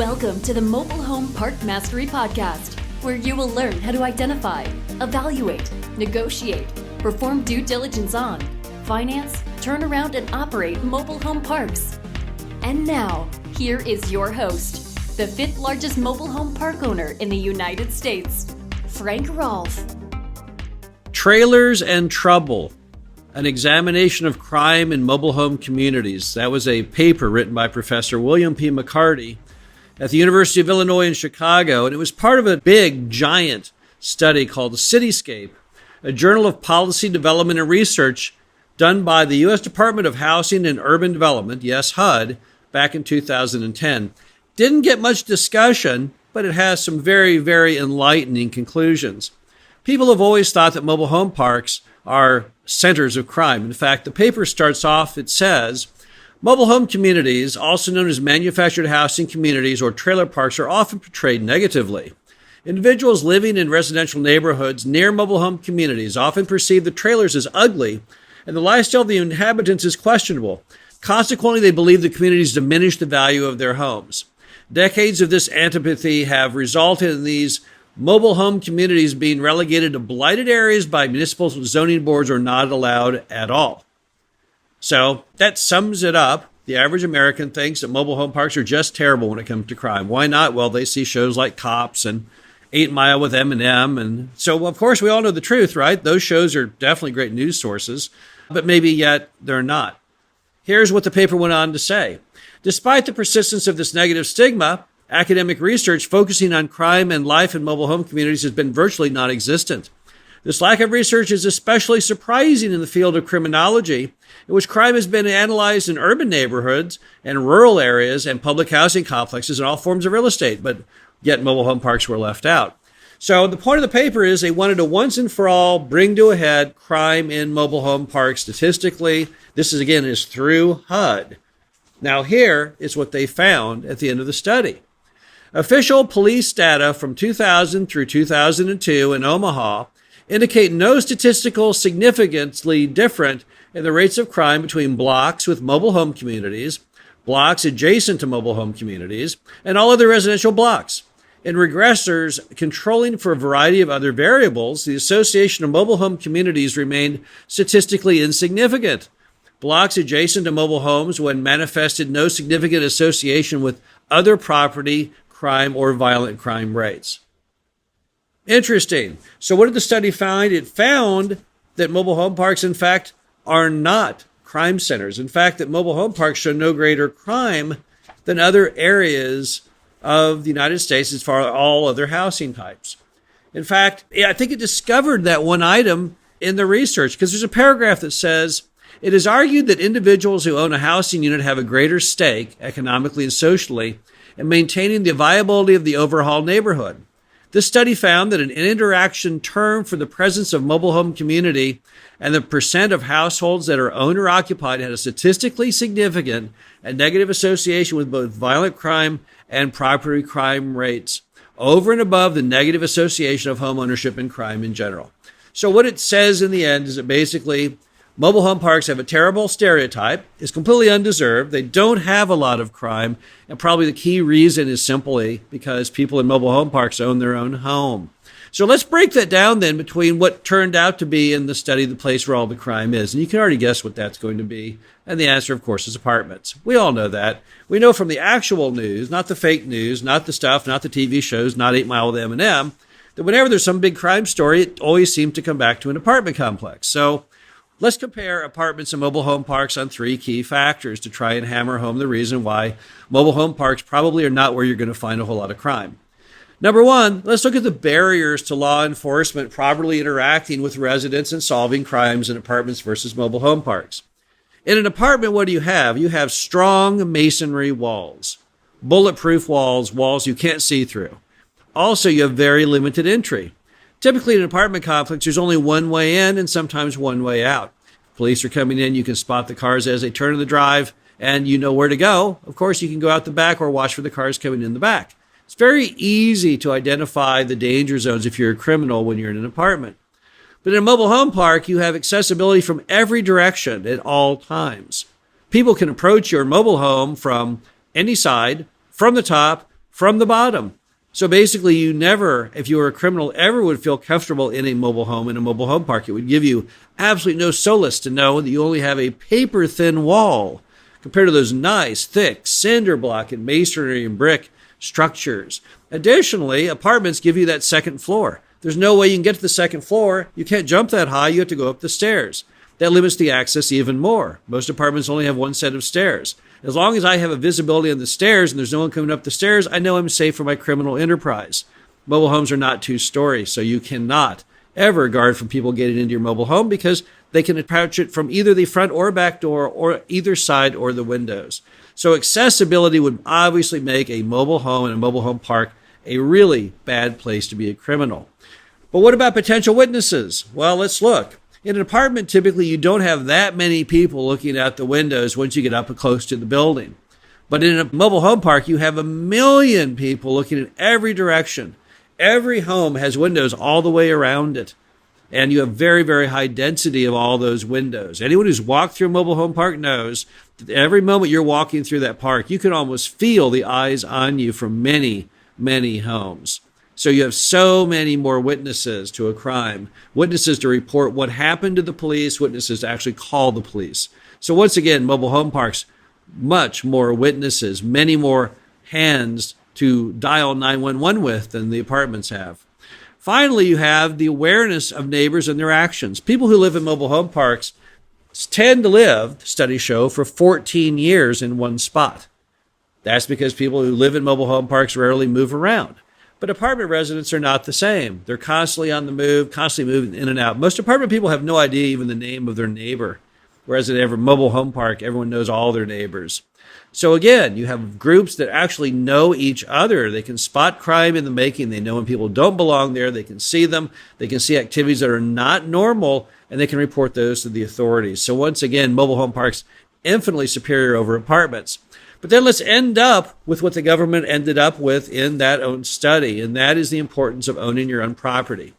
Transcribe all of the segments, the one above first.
Welcome to the Mobile Home Park Mastery Podcast, where you will learn how to identify, evaluate, negotiate, perform due diligence on, finance, turn around, and operate mobile home parks. And now, here is your host, the fifth largest mobile home park owner in the United States, Frank Rolfe. Trailers and Trouble, an examination of crime in mobile home communities. That was a paper written by Professor William P. McCarty at the University of Illinois in Chicago, and it was part of a big, giant study called Cityscape, a journal of policy development and research done by the U.S. Department of Housing and Urban Development, yes, HUD, back in 2010. Didn't get much discussion, but it has some very, very enlightening conclusions. People have always thought that mobile home parks are centers of crime. In fact, the paper starts off, it says, mobile home communities, also known as manufactured housing communities or trailer parks, are often portrayed negatively. Individuals living in residential neighborhoods near mobile home communities often perceive the trailers as ugly, and the lifestyle of the inhabitants is questionable. Consequently, they believe the communities diminish the value of their homes. Decades of this antipathy have resulted in these mobile home communities being relegated to blighted areas by municipal zoning boards or not allowed at all. So that sums it up. The average American thinks that mobile home parks are just terrible when it comes to crime. Why not? Well, they see shows like Cops and 8 Mile with Eminem. And so, of course, we all know the truth, right? Those shows are definitely great news sources, but maybe yet they're not. Here's what the paper went on to say. Despite the persistence of this negative stigma, academic research focusing on crime and life in mobile home communities has been virtually non-existent. This lack of research is especially surprising in the field of criminology, in which crime has been analyzed in urban neighborhoods and rural areas and public housing complexes and all forms of real estate, but yet mobile home parks were left out. So the point of the paper is they wanted to once and for all bring to a head crime in mobile home parks statistically. This is through HUD. Now here is what they found at the end of the study. Official police data from 2000 through 2002 in Omaha indicate no statistical significantly different in the rates of crime between blocks with mobile home communities, blocks adjacent to mobile home communities, and all other residential blocks. In regressors controlling for a variety of other variables, the association of mobile home communities remained statistically insignificant. Blocks adjacent to mobile homes when manifested no significant association with other property, crime, or violent crime rates. Interesting. So what did the study find? It found that mobile home parks, in fact, are not crime centers. In fact, that mobile home parks show no greater crime than other areas of the United States as far as all other housing types. In fact, I think it discovered that one item in the research because there's a paragraph that says, it is argued that individuals who own a housing unit have a greater stake, economically and socially, in maintaining the viability of the overall neighborhood. This study found that an interaction term for the presence of mobile home community and the percent of households that are owned or occupied had a statistically significant and negative association with both violent crime and property crime rates, over and above the negative association of home ownership and crime in general. So what it says in the end is that basically mobile home parks have a terrible stereotype. It's completely undeserved. They don't have a lot of crime. And probably the key reason is simply because people in mobile home parks own their own home. So let's break that down then between what turned out to be in the study the place where all the crime is. And you can already guess what that's going to be. And the answer, of course, is apartments. We all know that. We know from the actual news, not the fake news, not the stuff, not the TV shows, not 8 Mile with Eminem, that whenever there's some big crime story, it always seems to come back to an apartment complex. So let's compare apartments and mobile home parks on 3 key factors to try and hammer home the reason why mobile home parks probably are not where you're going to find a whole lot of crime. Number 1, let's look at the barriers to law enforcement properly interacting with residents and solving crimes in apartments versus mobile home parks. In an apartment, what do you have? You have strong masonry walls, bulletproof walls, walls you can't see through. Also, you have very limited entry. Typically, in an apartment complex, there's only one way in and sometimes one way out. Police are coming in, you can spot the cars as they turn in the drive, and you know where to go. Of course, you can go out the back or watch for the cars coming in the back. It's very easy to identify the danger zones if you're a criminal when you're in an apartment. But in a mobile home park, you have accessibility from every direction at all times. People can approach your mobile home from any side, from the top, from the bottom. So basically, you never, if you were a criminal, ever would feel comfortable in a mobile home, in a mobile home park. It would give you absolutely no solace to know that you only have a paper-thin wall compared to those nice, thick cinder block and masonry and brick structures. Additionally, apartments give you that second floor. There's no way you can get to the second floor. You can't jump that high. You have to go up the stairs. That limits the access even more. Most apartments only have one set of stairs. As long as I have a visibility on the stairs and there's no one coming up the stairs, I know I'm safe for my criminal enterprise. Mobile homes are not two-story, so you cannot ever guard from people getting into your mobile home because they can approach it from either the front or back door or either side or the windows. So accessibility would obviously make a mobile home and a mobile home park a really bad place to be a criminal. But what about potential witnesses? Well, let's look. In an apartment, typically you don't have that many people looking out the windows once you get up close to the building. But in a mobile home park, you have 1 million people looking in every direction. Every home has windows all the way around it. And you have very, very high density of all those windows. Anyone who's walked through a mobile home park knows that every moment you're walking through that park, you can almost feel the eyes on you from many, many homes. So you have so many more witnesses to a crime, witnesses to report what happened to the police, witnesses to actually call the police. So once again, mobile home parks, much more witnesses, many more hands to dial 911 with than the apartments have. Finally, you have the awareness of neighbors and their actions. People who live in mobile home parks tend to live, studies show, for 14 years in one spot. That's because people who live in mobile home parks rarely move around. But apartment residents are not the same. They're constantly on the move, constantly moving in and out. Most apartment people have no idea even the name of their neighbor, whereas in every mobile home park, everyone knows all their neighbors. So again, you have groups that actually know each other. They can spot crime in the making. They know when people don't belong there. They can see them. They can see activities that are not normal, and they can report those to the authorities. So once again, mobile home parks infinitely superior over apartments. But then let's end up with what the government ended up with in that own study, and that is the importance of owning your own property.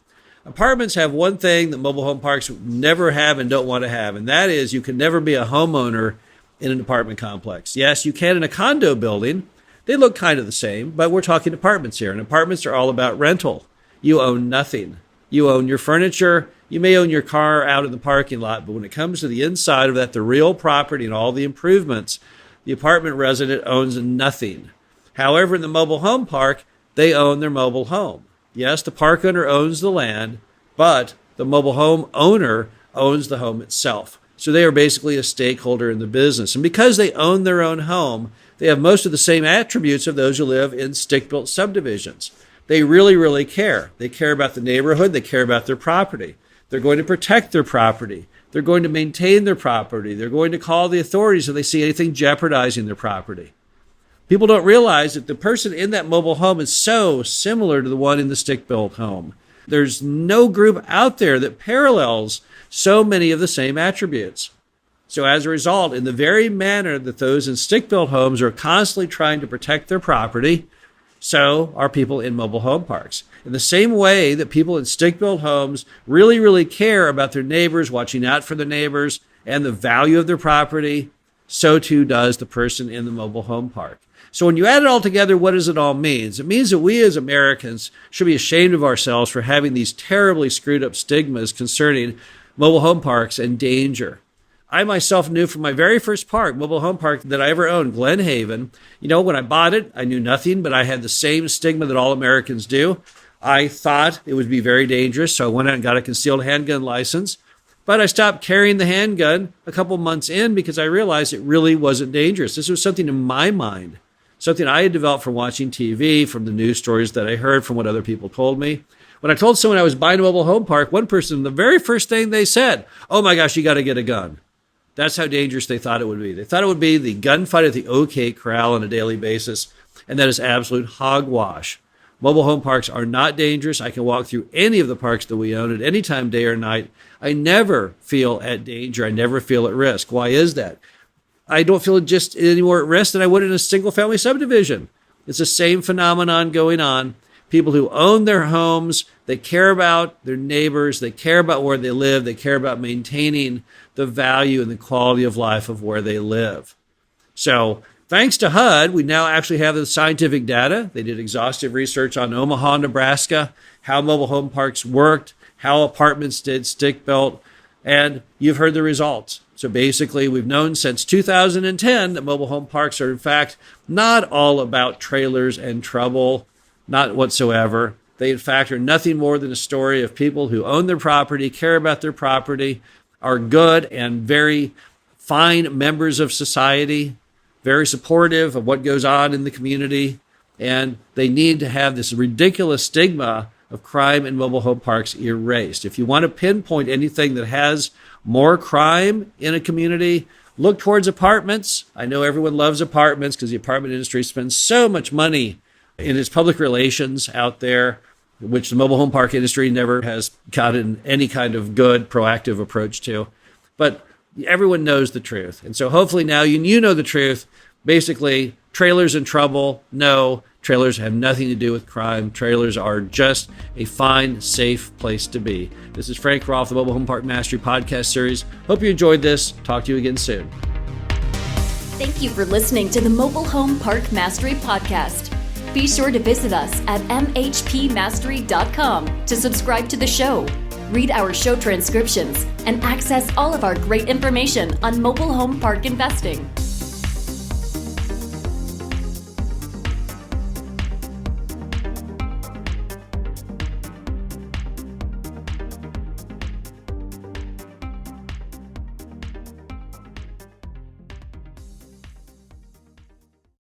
Apartments have one thing that mobile home parks never have and don't want to have, and that is you can never be a homeowner in an apartment complex. Yes, you can in a condo building. They look kind of the same, but we're talking apartments here, and apartments are all about rental. You own nothing. You own your furniture. You may own your car out in the parking lot, but when it comes to the inside of that, the real property and all the improvements, the apartment resident owns nothing. However, in the mobile home park, they own their mobile home. Yes, the park owner owns the land, but the mobile home owner owns the home itself. So they are basically a stakeholder in the business. And because they own their own home, they have most of the same attributes of those who live in stick-built subdivisions. They really, really care. They care about the neighborhood. They care about their property. They're going to protect their property. They're going to maintain their property. They're going to call the authorities if they see anything jeopardizing their property. People don't realize that the person in that mobile home is so similar to the one in the stick-built home. There's no group out there that parallels so many of the same attributes. So as a result, in the very manner that those in stick-built homes are constantly trying to protect their property, so are people in mobile home parks. In the same way that people in stick-built homes really, really care about their neighbors, watching out for their neighbors, and the value of their property, so too does the person in the mobile home park. So when you add it all together, what does it all mean? It means that we as Americans should be ashamed of ourselves for having these terribly screwed up stigmas concerning mobile home parks and danger. I myself knew from my very first park, mobile home park that I ever owned, Glen Haven, when I bought it, I knew nothing, but I had the same stigma that all Americans do. I thought it would be very dangerous, so I went out and got a concealed handgun license. But I stopped carrying the handgun a couple months in because I realized it really wasn't dangerous. This was something in my mind, something I had developed from watching TV, from the news stories that I heard, from what other people told me. When I told someone I was buying a mobile home park, one person, the very first thing they said, "Oh my gosh, you got to get a gun." That's how dangerous they thought it would be. They thought it would be the gunfight at the OK Corral on a daily basis, and that is absolute hogwash. Mobile home parks are not dangerous. I can walk through any of the parks that we own at any time, day or night. I never feel at danger. I never feel at risk. Why is that? I don't feel just any more at risk than I would in a single-family subdivision. It's the same phenomenon going on. People who own their homes, they care about their neighbors, they care about where they live, they care about maintaining the value and the quality of life of where they live. So Thanks to HUD, we now actually have the scientific data. They did exhaustive research on Omaha, Nebraska, how mobile home parks worked, how apartments did stick built, and you've heard the results. So basically, we've known since 2010 that mobile home parks are, in fact, not all about trailers and trouble, not whatsoever. They, in fact, are nothing more than a story of people who own their property, care about their property, are good and very fine members of society, very supportive of what goes on in the community, and they need to have this ridiculous stigma of crime in mobile home parks erased. If you want to pinpoint anything that has more crime in a community, look towards apartments. I know everyone loves apartments because the apartment industry spends so much money in its public relations out there, which the mobile home park industry never has gotten any kind of good proactive approach to. But everyone knows the truth. And so hopefully now you know the truth. Basically, trailers in trouble? No. Trailers have nothing to do with crime. Trailers are just a fine, safe place to be. This is Frank Rolfe, the Mobile Home Park Mastery podcast series. Hope you enjoyed this. Talk to you again soon. Thank you for listening to the Mobile Home Park Mastery podcast. Be sure to visit us at mhpmastery.com to subscribe to the show, read our show transcriptions, and access all of our great information on mobile home park investing.